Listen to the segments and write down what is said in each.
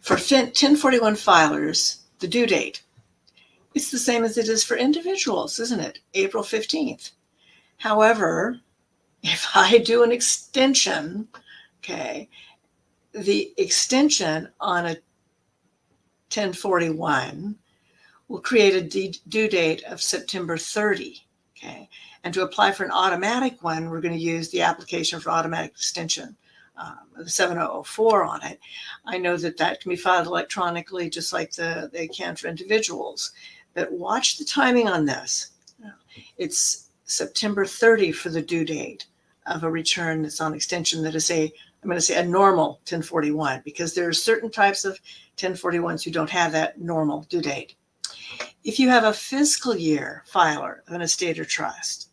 For 1041 filers, the due date, it's the same as it is for individuals, isn't it? April 15th. However, if I do an extension, okay, the extension on a 1041 will create a due date of September 30, okay? And to apply for an automatic one, we're going to use the application for automatic extension, the 7004 on it. I know that that can be filed electronically just like they can for individuals. But watch the timing on this. It's September 30 for the due date of a return that's on extension that is I'm going to say a normal 1041, because there are certain types of 1041s who don't have that normal due date. If you have a fiscal year filer of an estate or trust,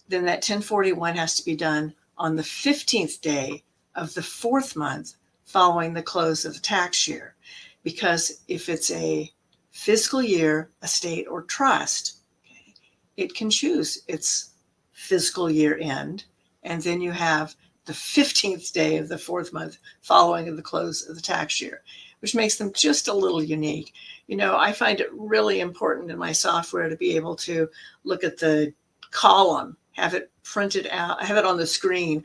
then that 1041 has to be done on the 15th day of the fourth month following the close of the tax year. Because if it's a fiscal year estate or trust, okay, it can choose its fiscal year end, and then you have the 15th day of the fourth month following the close of the tax year, which makes them just a little unique. You know, I find it really important in my software to be able to look at the column, have it printed out, have it on the screen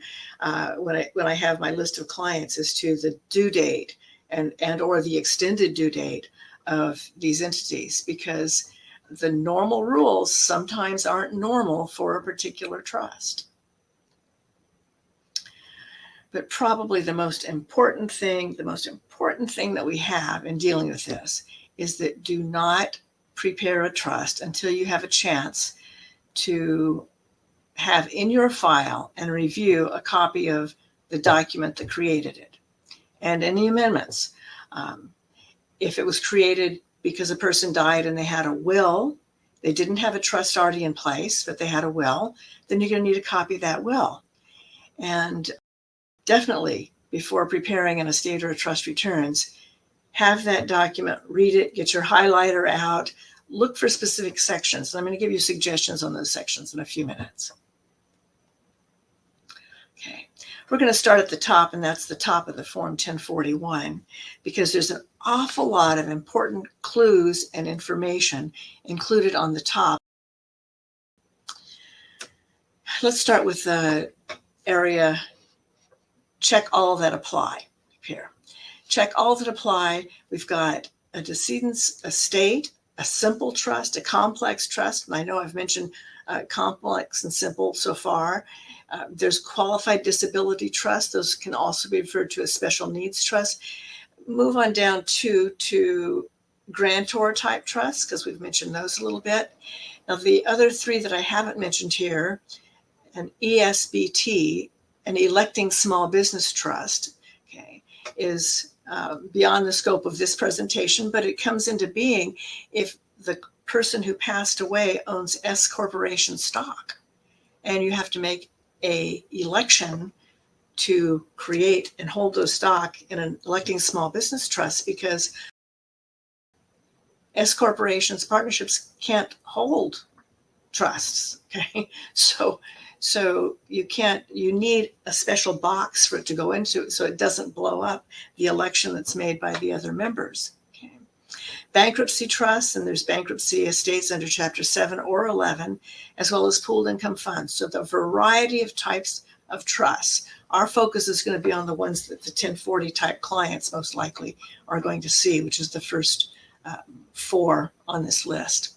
when I have my list of clients as to the due date and or the extended due date of these entities, because the normal rules sometimes aren't normal for a particular trust. But probably the most important thing that we have in dealing with this is that do not prepare a trust until you have a chance to have in your file and review a copy of the document that created it and any amendments. If it was created because a person died and they had a will, they didn't have a trust already in place, but they had a will, then you're going to need a copy of that will. And definitely, before preparing an estate or a trust returns, have that document, read it, get your highlighter out, look for specific sections. I'm going to give you suggestions on those sections in a few minutes. Okay, we're going to start at the top, and that's the top of the Form 1041, because there's an awful lot of important clues and information included on the top. Let's start with the area, check all that apply here. Check all that apply. We've got a decedent's estate, a simple trust, a complex trust. And I know I've mentioned complex and simple so far. There's qualified disability trust. Those can also be referred to as special needs trust. Move on down to grantor type trusts, because we've mentioned those a little bit. Now, the other three that I haven't mentioned here, an ESBT, an electing small business trust, okay, is beyond the scope of this presentation, but it comes into being if the person who passed away owns S corporation stock, and you have to make a election to create and hold those stock in an electing small business trust, because S corporations, partnerships can't hold trusts. Okay, so you need a special box for it to go into, so it doesn't blow up the election that's made by the other members. Okay. Bankruptcy trusts, and there's bankruptcy estates under Chapter 7 or 11, as well as pooled income funds. So the variety of types of trusts. Our focus is going to be on the ones that the 1040 type clients most likely are going to see, which is the first 4 on this list.